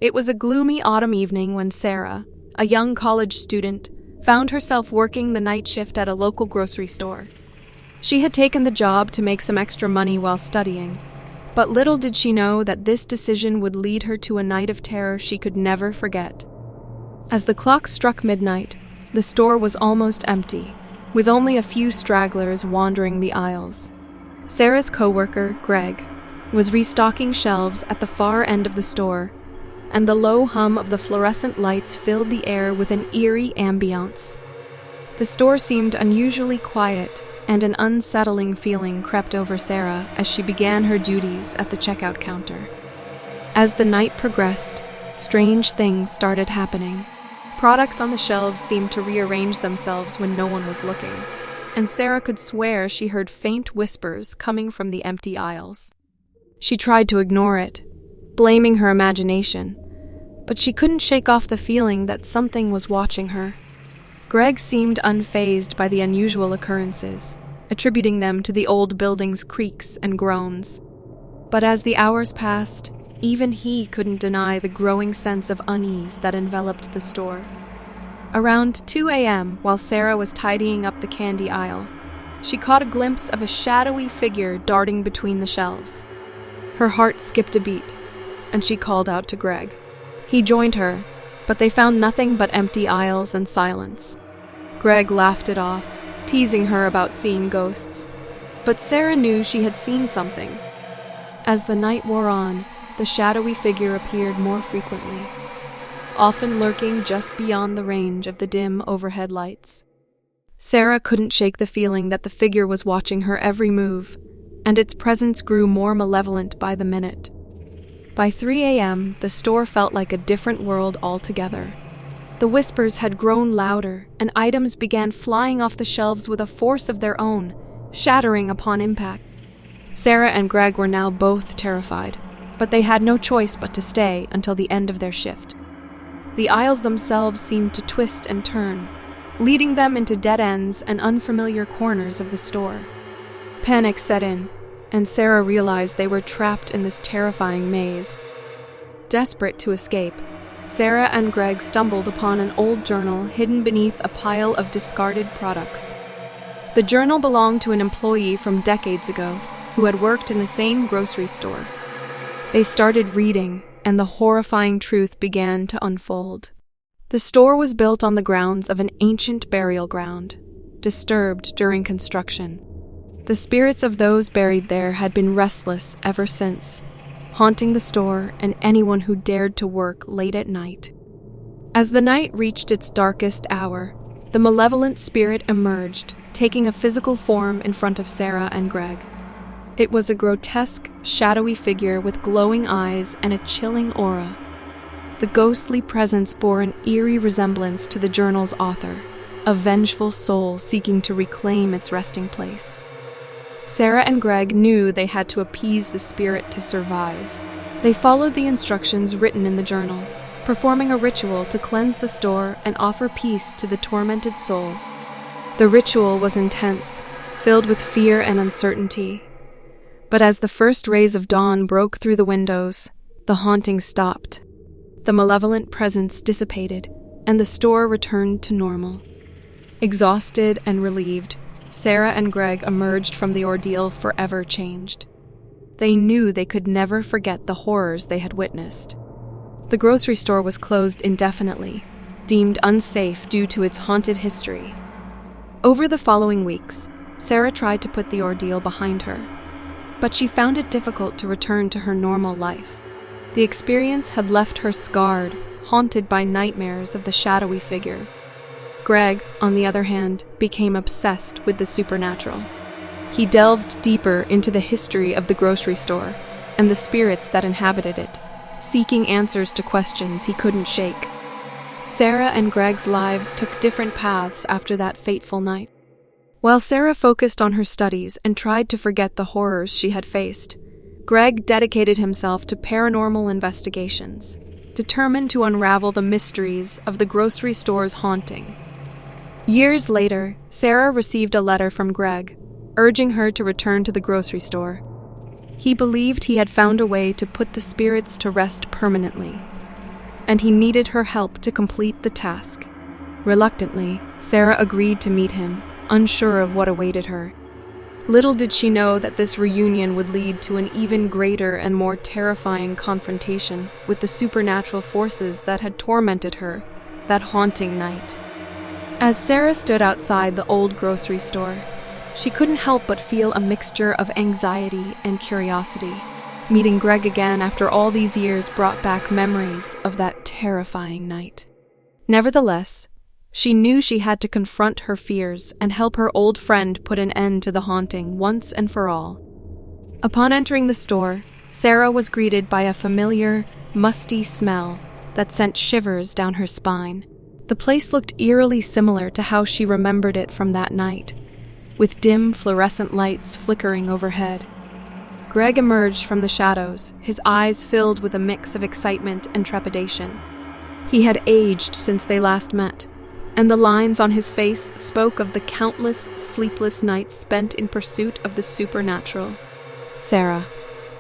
It was a gloomy autumn evening when Sarah, a young college student, found herself working the night shift at a local grocery store. She had taken the job to make some extra money while studying, but little did she know that this decision would lead her to a night of terror she could never forget. As the clock struck midnight, the store was almost empty, with only a few stragglers wandering the aisles. Sarah's coworker, Greg, was restocking shelves at the far end of the store, and the low hum of the fluorescent lights filled the air with an eerie ambiance. The store seemed unusually quiet, and an unsettling feeling crept over Sarah as she began her duties at the checkout counter. As the night progressed, strange things started happening. Products on the shelves seemed to rearrange themselves when no one was looking, and Sarah could swear she heard faint whispers coming from the empty aisles. She tried to ignore it, blaming her imagination, but she couldn't shake off the feeling that something was watching her. Greg seemed unfazed by the unusual occurrences, attributing them to the old building's creaks and groans. But as the hours passed, even he couldn't deny the growing sense of unease that enveloped the store. Around 2 a.m., while Sarah was tidying up the candy aisle, she caught a glimpse of a shadowy figure darting between the shelves. Her heart skipped a beat, and she called out to Greg. He joined her, but they found nothing but empty aisles and silence. Greg laughed it off, teasing her about seeing ghosts, but Sarah knew she had seen something. As the night wore on, the shadowy figure appeared more frequently, often lurking just beyond the range of the dim overhead lights. Sarah couldn't shake the feeling that the figure was watching her every move, and its presence grew more malevolent by the minute. By 3 a.m., the store felt like a different world altogether. The whispers had grown louder, and items began flying off the shelves with a force of their own, shattering upon impact. Sarah and Greg were now both terrified, but they had no choice but to stay until the end of their shift. The aisles themselves seemed to twist and turn, leading them into dead ends and unfamiliar corners of the store. Panic set in, and Sarah realized they were trapped in this terrifying maze. Desperate to escape, Sarah and Greg stumbled upon an old journal hidden beneath a pile of discarded products. The journal belonged to an employee from decades ago who had worked in the same grocery store. They started reading, and the horrifying truth began to unfold. The store was built on the grounds of an ancient burial ground, disturbed during construction. The spirits of those buried there had been restless ever since, haunting the store and anyone who dared to work late at night. As the night reached its darkest hour, the malevolent spirit emerged, taking a physical form in front of Sarah and Greg. It was a grotesque, shadowy figure with glowing eyes and a chilling aura. The ghostly presence bore an eerie resemblance to the journal's author, a vengeful soul seeking to reclaim its resting place. Sarah and Greg knew they had to appease the spirit to survive. They followed the instructions written in the journal, performing a ritual to cleanse the store and offer peace to the tormented soul. The ritual was intense, filled with fear and uncertainty. But as the first rays of dawn broke through the windows, the haunting stopped. The malevolent presence dissipated, and the store returned to normal. Exhausted and relieved, Sarah and Greg emerged from the ordeal forever changed. They knew they could never forget the horrors they had witnessed. The grocery store was closed indefinitely, deemed unsafe due to its haunted history. Over the following weeks, Sarah tried to put the ordeal behind her, but she found it difficult to return to her normal life. The experience had left her scarred, haunted by nightmares of the shadowy figure. Greg, on the other hand, became obsessed with the supernatural. He delved deeper into the history of the grocery store and the spirits that inhabited it, seeking answers to questions he couldn't shake. Sarah and Greg's lives took different paths after that fateful night. While Sarah focused on her studies and tried to forget the horrors she had faced, Greg dedicated himself to paranormal investigations, determined to unravel the mysteries of the grocery store's haunting. Years later, Sarah received a letter from Greg, urging her to return to the grocery store. He believed he had found a way to put the spirits to rest permanently, and he needed her help to complete the task. Reluctantly, Sarah agreed to meet him, unsure of what awaited her. Little did she know that this reunion would lead to an even greater and more terrifying confrontation with the supernatural forces that had tormented her that haunting night. As Sarah stood outside the old grocery store, she couldn't help but feel a mixture of anxiety and curiosity. Meeting Greg again after all these years brought back memories of that terrifying night. Nevertheless, she knew she had to confront her fears and help her old friend put an end to the haunting once and for all. Upon entering the store, Sarah was greeted by a familiar, musty smell that sent shivers down her spine. The place looked eerily similar to how she remembered it from that night, with dim fluorescent lights flickering overhead. Greg emerged from the shadows, his eyes filled with a mix of excitement and trepidation. He had aged since they last met, and the lines on his face spoke of the countless sleepless nights spent in pursuit of the supernatural. "Sarah,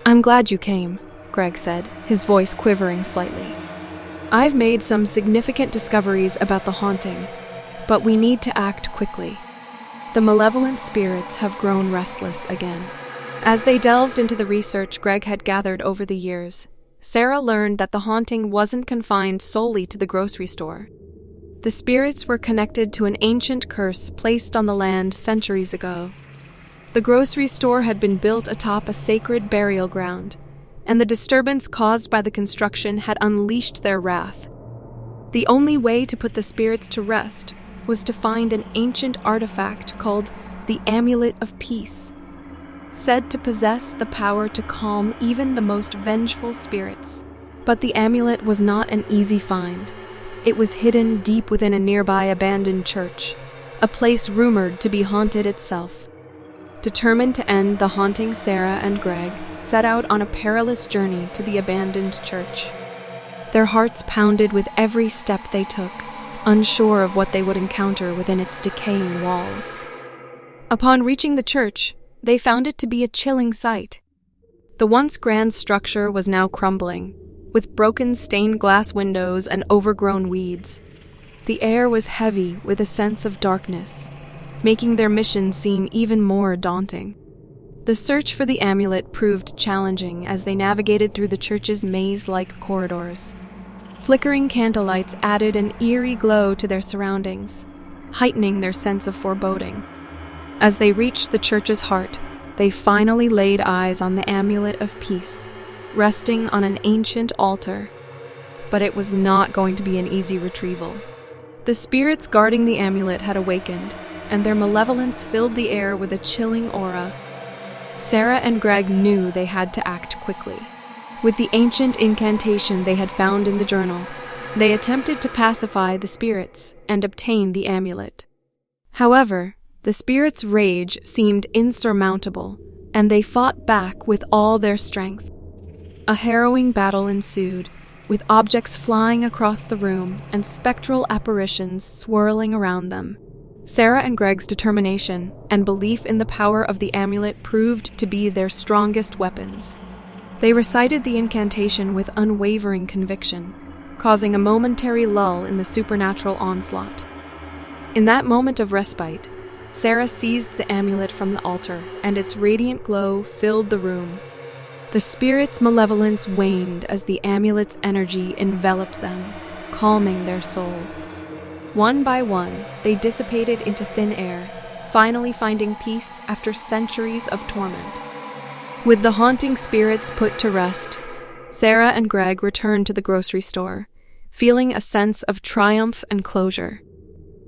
I'm glad you came," Greg said, his voice quivering slightly. "I've made some significant discoveries about the haunting, but we need to act quickly. The malevolent spirits have grown restless again." As they delved into the research Greg had gathered over the years, Sarah learned that the haunting wasn't confined solely to the grocery store. The spirits were connected to an ancient curse placed on the land centuries ago. The grocery store had been built atop a sacred burial ground, and the disturbance caused by the construction had unleashed their wrath. The only way to put the spirits to rest was to find an ancient artifact called the Amulet of Peace, said to possess the power to calm even the most vengeful spirits. But the amulet was not an easy find. It was hidden deep within a nearby abandoned church, a place rumored to be haunted itself. Determined to end the haunting, Sarah and Greg set out on a perilous journey to the abandoned church. Their hearts pounded with every step they took, unsure of what they would encounter within its decaying walls. Upon reaching the church, they found it to be a chilling sight. The once grand structure was now crumbling, with broken stained glass windows and overgrown weeds. The air was heavy with a sense of darkness, making their mission seem even more daunting. The search for the amulet proved challenging as they navigated through the church's maze-like corridors. Flickering candlelights added an eerie glow to their surroundings, heightening their sense of foreboding. As they reached the church's heart, they finally laid eyes on the Amulet of Peace, resting on an ancient altar. But it was not going to be an easy retrieval. The spirits guarding the amulet had awakened, and their malevolence filled the air with a chilling aura. Sarah and Greg knew they had to act quickly. With the ancient incantation they had found in the journal, they attempted to pacify the spirits and obtain the amulet. However, the spirits' rage seemed insurmountable, and they fought back with all their strength. A harrowing battle ensued, with objects flying across the room and spectral apparitions swirling around them. Sarah and Greg's determination and belief in the power of the amulet proved to be their strongest weapons. They recited the incantation with unwavering conviction, causing a momentary lull in the supernatural onslaught. In that moment of respite, Sarah seized the amulet from the altar, and its radiant glow filled the room. The spirit's malevolence waned as the amulet's energy enveloped them, calming their souls. One by one, they dissipated into thin air, finally finding peace after centuries of torment. With the haunting spirits put to rest, Sarah and Greg returned to the grocery store, feeling a sense of triumph and closure.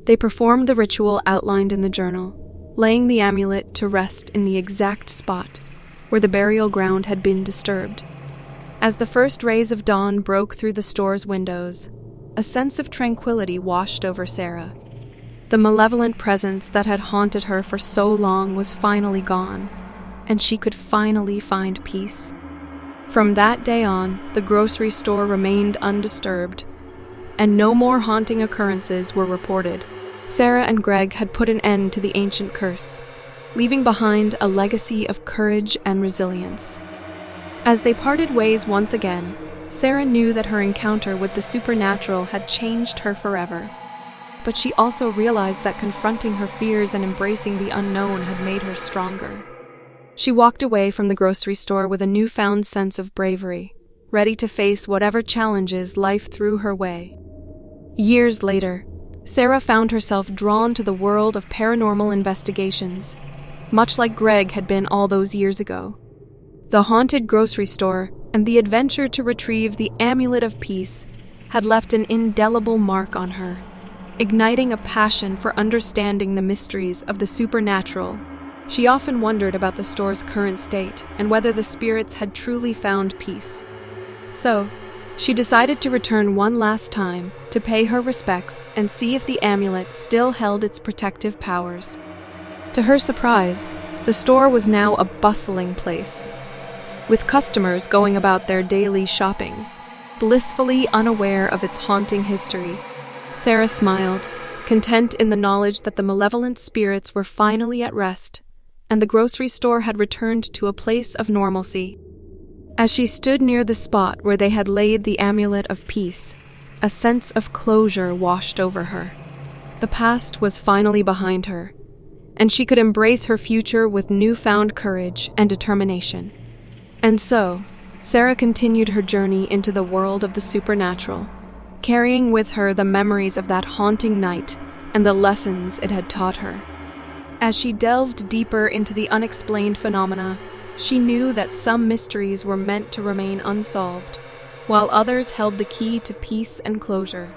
They performed the ritual outlined in the journal, laying the amulet to rest in the exact spot where the burial ground had been disturbed. As the first rays of dawn broke through the store's windows, a sense of tranquility washed over Sarah. The malevolent presence that had haunted her for so long was finally gone, and she could finally find peace. From that day on, the grocery store remained undisturbed, and no more haunting occurrences were reported. Sarah and Greg had put an end to the ancient curse, leaving behind a legacy of courage and resilience. As they parted ways once again, Sarah knew that her encounter with the supernatural had changed her forever. But she also realized that confronting her fears and embracing the unknown had made her stronger. She walked away from the grocery store with a newfound sense of bravery, ready to face whatever challenges life threw her way. Years later, Sarah found herself drawn to the world of paranormal investigations, much like Greg had been all those years ago. The haunted grocery store and the adventure to retrieve the Amulet of Peace had left an indelible mark on her, igniting a passion for understanding the mysteries of the supernatural. She often wondered about the store's current state and whether the spirits had truly found peace. So, she decided to return one last time to pay her respects and see if the amulet still held its protective powers. To her surprise, the store was now a bustling place, with customers going about their daily shopping, blissfully unaware of its haunting history. Sarah smiled, content in the knowledge that the malevolent spirits were finally at rest, and the grocery store had returned to a place of normalcy. As she stood near the spot where they had laid the Amulet of Peace, a sense of closure washed over her. The past was finally behind her, and she could embrace her future with newfound courage and determination. And so, Sarah continued her journey into the world of the supernatural, carrying with her the memories of that haunting night and the lessons it had taught her. As she delved deeper into the unexplained phenomena, she knew that some mysteries were meant to remain unsolved, while others held the key to peace and closure.